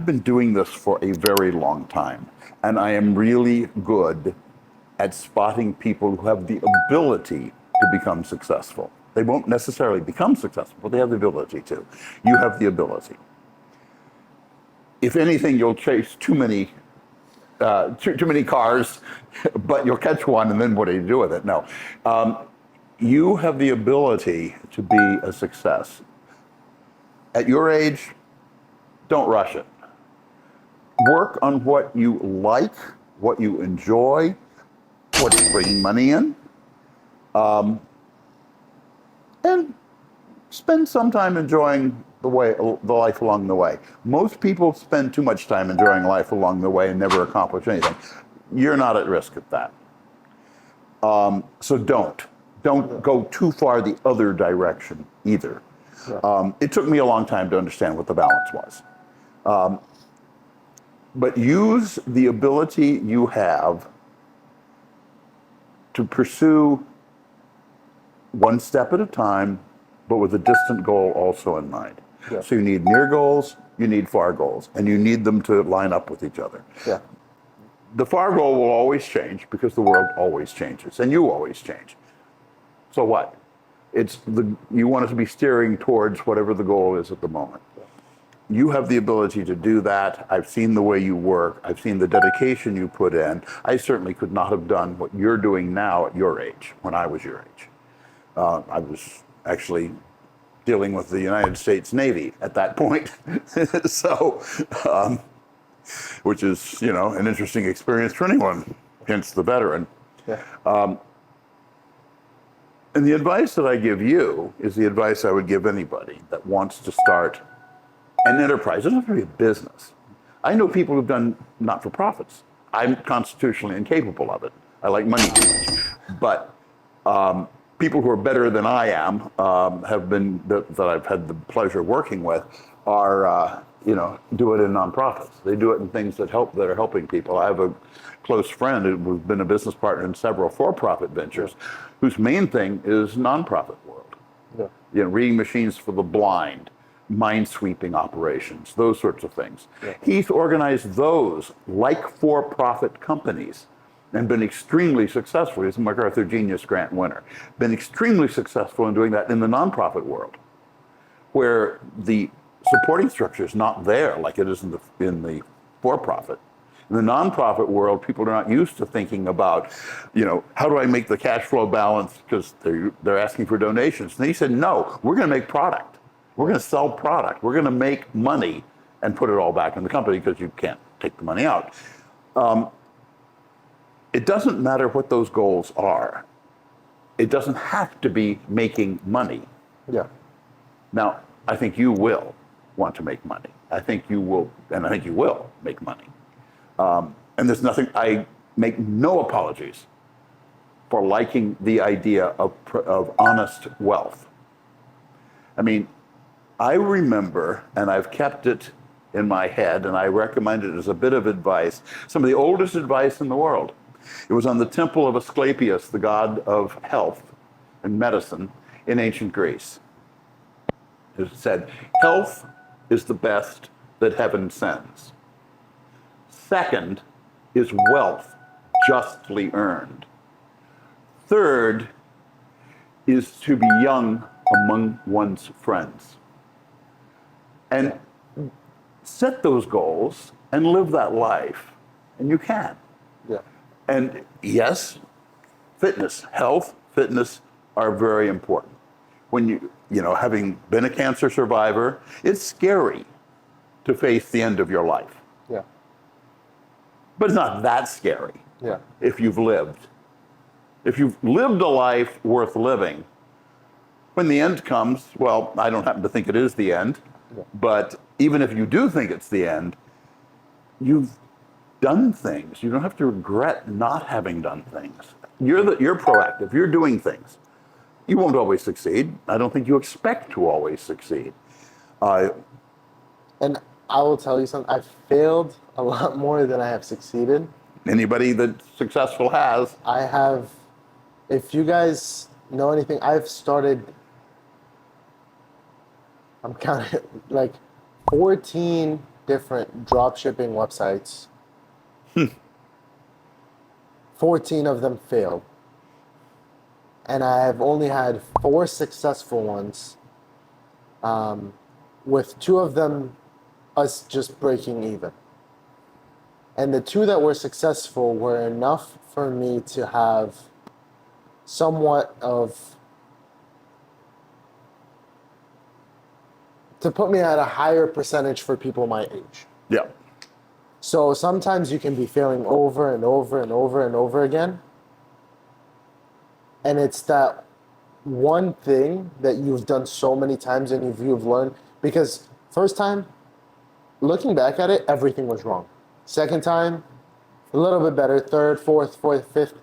been doing this for a very long time, and I am really good at spotting people who have the ability to become successful. They won't necessarily become successful, but they have the ability to. You have the ability. If anything, you'll chase too many cars, but you'll catch one, and then what do you do with it? No. You have the ability to be a success. At your age, don't rush it. Work on what you like, what you enjoy, what's bringing money in, and spend some time enjoying the life along the way. Most people spend too much time enjoying life along the way and never accomplish anything. You're not at risk at that. So don't go too far the other direction either. Yeah. It took me a long time to understand what the balance was. But use the ability you have to pursue one step at a time, but with a distant goal also in mind. Yeah. So you need near goals, you need far goals, and you need them to line up with each other. Yeah. The far goal will always change because the world always changes, and you always change. So what? You want it to be steering towards whatever the goal is at the moment. You have the ability to do that. I've seen the way you work. I've seen the dedication you put in. I certainly could not have done what you're doing now at your age, when I was your age. I was actually dealing with the United States Navy at that point. So, which is, an interesting experience for anyone, hence the veteran. Yeah. And the advice that I give you is the advice I would give anybody that wants to start an enterprise. It doesn't have to be a business. I know people who've done not-for-profits. I'm constitutionally incapable of it. I like money too much. But people who are better than I am, that I've had the pleasure of working with, are do it in nonprofits. They do it in things that are helping people. I have a close friend who's been a business partner in several for-profit ventures, whose main thing is nonprofit world. Yeah. Reading machines for the blind, mind-sweeping operations, those sorts of things. Yeah. He's organized those like for-profit companies and been extremely successful. He's a MacArthur Genius Grant winner. Been extremely successful in doing that in the nonprofit world, where the supporting structure is not there like it is in the for-profit. In the nonprofit world, people are not used to thinking about, how do I make the cash flow balance, because they're asking for donations. And he said, no, we're going to make product. We're going to sell product. We're going to make money and put it all back in the company because you can't take the money out. It doesn't matter what those goals are. It doesn't have to be making money. Yeah. Now, I think you will want to make money. I think you will make money. And there's nothing, I make no apologies for liking the idea of honest wealth. I mean, I remember, and I've kept it in my head, and I recommend it as a bit of advice, some of the oldest advice in the world. It was on the temple of Asclepius, the god of health and medicine in ancient Greece. It said, health is the best that heaven sends. Second is wealth justly earned. Third is to be young among one's friends. And set those goals and live that life, and you can. Yeah. And yes, health, fitness are very important. When having been a cancer survivor, it's scary to face the end of your life. Yeah. But it's not that scary. Yeah. If you've lived. If you've lived a life worth living, when the end comes, well, I don't happen to think it is the end, yeah. But even if you do think it's the end, you've done things. You don't have to regret not having done things. You're proactive. You're doing things. You won't always succeed. I don't think you expect to always succeed. And I will tell you something. I've failed a lot more than I have succeeded. Anybody that's successful has. I have. If you guys know anything, I've started. I'm counting like 14 different drop shipping websites. 14 of them failed. And I have only had 4 successful ones, with 2 of them us just breaking even. And the 2 that were successful were enough for me to have somewhat of, to put me at a higher percentage for people my age. Yeah. So sometimes you can be failing over and over and over and over again. And it's that one thing that you've done so many times and you've learned. Because first time, looking back at it, everything was wrong. Second time, a little bit better. Third, fourth, fifth.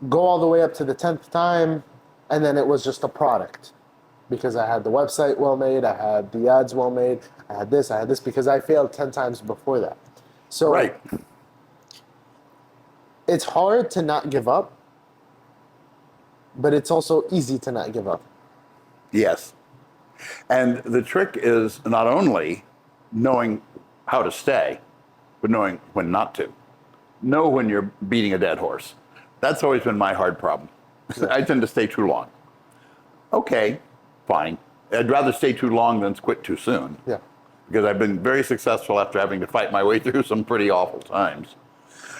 Go all the way up to the 10th time, and then it was just a product. Because I had the website well made, I had the ads well made, I had this, because I failed 10 times before that. So Right. It's hard to not give up, but it's also easy to not give up. Yes. And the trick is not only knowing how to stay, but knowing when not to. Know when you're beating a dead horse. That's always been my hard problem. I tend to stay too long. Okay, fine. I'd rather stay too long than quit too soon. Yeah. Because I've been very successful after having to fight my way through some pretty awful times.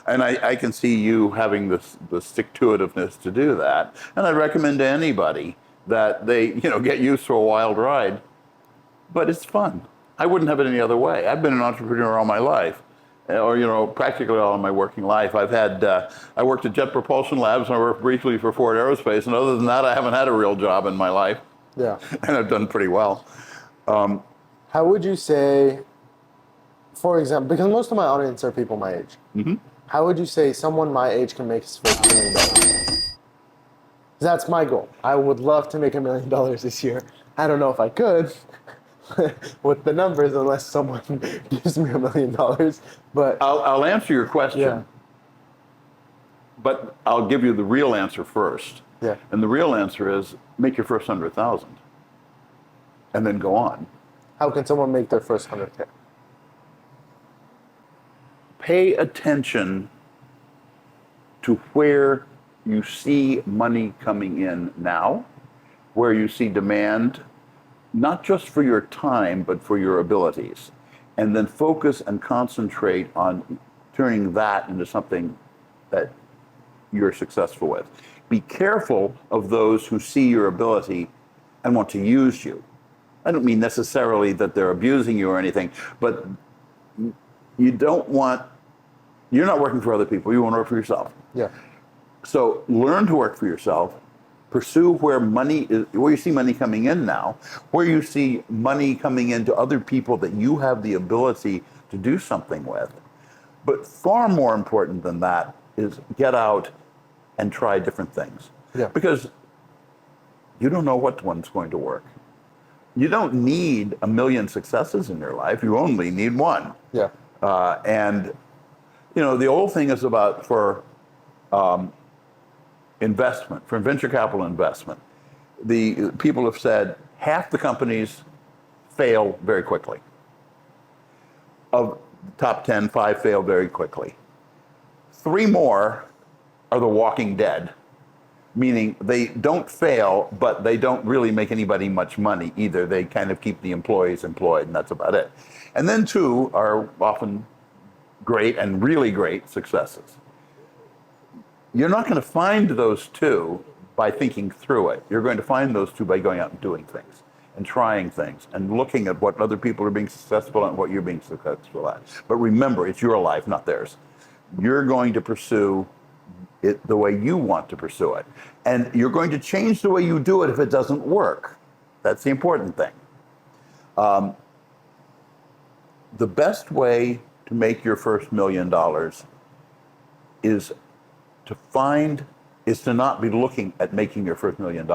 And I can see you having the stick-to-itiveness to do that. And I recommend to anybody that they, get used to a wild ride, but it's fun. I wouldn't have it any other way. I've been an entrepreneur all my life, or, practically all of my working life. I worked at Jet Propulsion Labs, and I worked briefly for Ford Aerospace, and other than that, I haven't had a real job in my life. Yeah. And I've done pretty well. How would you say, for example, because most of my audience are people my age, Mm-hmm. how would you say someone my age can make his first $1 million? That's my goal. I would love to make $1 million this year. I don't know if I could with the numbers unless someone gives me $1 million. But I'll answer your question, yeah, but I'll give you the real answer first. yeah, And the real answer is make your first 100,000 and then go on. how can someone make their first 100K? Pay attention to where you see money coming in now, where you see demand, not just for your time, but for your abilities. And then focus and concentrate on turning that into something that you're successful with. Be careful of those who see your ability and want to use you. I don't mean necessarily that they're abusing you or anything, but you're not working for other people, you want to work for yourself. Yeah, So learn to work for yourself, pursue where you see money coming in now, where you see money coming into other people that you have the ability to do something with. But far more important than that is get out and try different things. Yeah. Because you don't know what one's going to work. You don't need 1 million successes in your life, you only need one. yeah, And the old thing is about for investment, for venture capital investment. The people have said half the companies fail very quickly. Of the top 10, 5 fail very quickly. 3 more are the walking dead, meaning they don't fail, but they don't really make anybody much money either. They kind of keep the employees employed, and that's about it. And then 2 are often great and really great successes. You're not going to find those 2 by thinking through it. You're going to find those 2 by going out and doing things and trying things and looking at what other people are being successful at and what you're being successful at. But remember, it's your life, not theirs. You're going to pursue it the way you want to pursue it. And you're going to change the way you do it if it doesn't work. That's the important thing. The best way to make your first $1 million is to not be looking at making your first $1 million.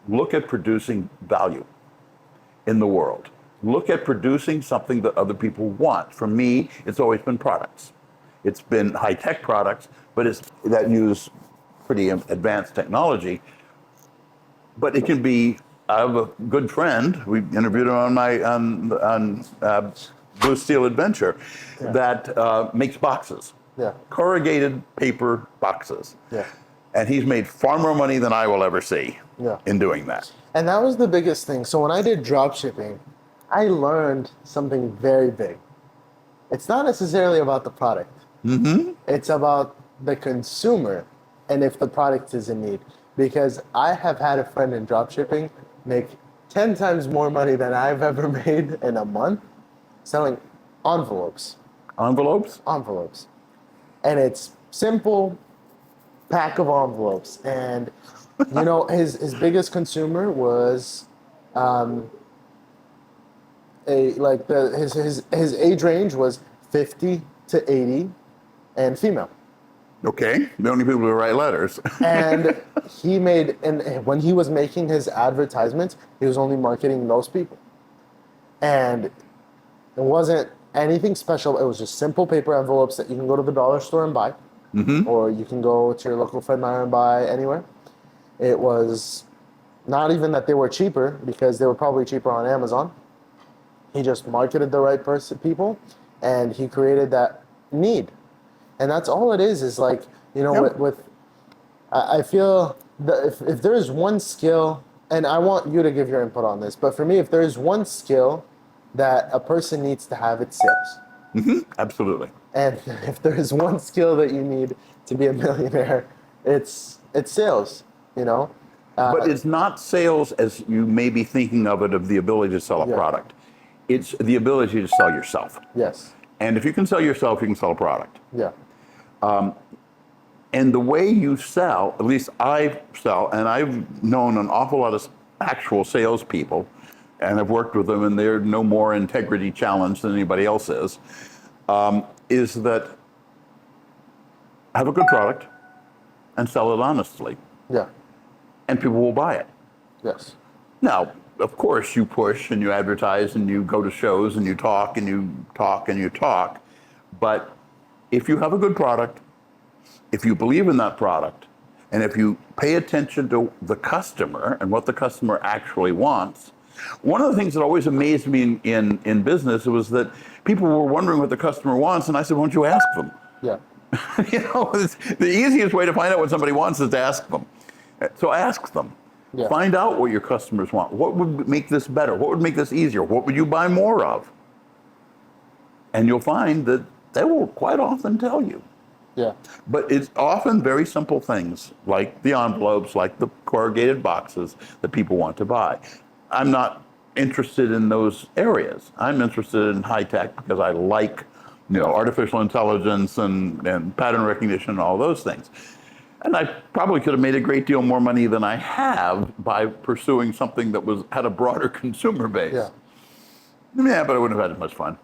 Look at producing value in the world. Look at producing something that other people want. For me, it's always been products. It's been high-tech products, but that use pretty advanced technology. But it can be, I have a good friend, we interviewed him on Blue Steel Adventure, Yeah. that makes boxes. Yeah. Corrugated paper boxes. Yeah. And he's made far more money than I will ever see Yeah. in doing that. And that was the biggest thing. So when I did drop shipping, I learned something very big. It's not necessarily about the product. Mm-hmm. It's about the consumer and if the product is in need. Because I have had a friend in drop shipping make 10 times more money than I've ever made in a month selling envelopes. Envelopes? Envelopes. And it's simple pack of envelopes. And you know, his biggest consumer was his age range was 50 to 80 and female. Okay, the only people who write letters. And when he was making his advertisements, he was only marketing those people. And it wasn't anything special. It was just simple paper envelopes that you can go to the dollar store and buy, or you can go to your local Fred Meyer and buy anywhere. It was not even that they were cheaper, because they were probably cheaper on Amazon. He just marketed the right people, and he created that need. And that's all it is like, you know, Yep. I feel that if there is one skill, and I want you to give your input on this, but for me, if there is one skill that a person needs to have, it's sales. Mm-hmm. Absolutely. And if there is one skill that you need to be a millionaire, it's sales, you know? But it's not sales as you may be thinking of it, of the ability to sell a Yeah. product. It's the ability to sell yourself. Yes. And if you can sell yourself, you can sell a product. Yeah. And the way you sell, at least I sell, and I've known an awful lot of actual salespeople, and I've worked with them, and they're no more integrity challenged than anybody else is that have a good product and sell it honestly, Yeah. and people will buy it. Yes. Now, of course, you push and you advertise and you go to shows and you talk and you talk and you talk, but if you have a good product, if you believe in that product, and if you pay attention to the customer and what the customer actually wants, one of the things that always amazed me in business was that people were wondering what the customer wants, and I said, why don't you ask them? Yeah. You know, the easiest way to find out what somebody wants is to ask them. So ask them. Yeah. Find out what your customers want. What would make this better? What would make this easier? What would you buy more of? And you'll find that they will quite often tell you. Yeah. But it's often very simple things, like the envelopes, like the corrugated boxes that people want to buy. I'm not interested in those areas. I'm interested in high tech because I like, you know, artificial intelligence and pattern recognition and all those things. And I probably could have made a great deal more money than I have by pursuing something that had a broader consumer base. Yeah. Yeah, but I wouldn't have had as much fun.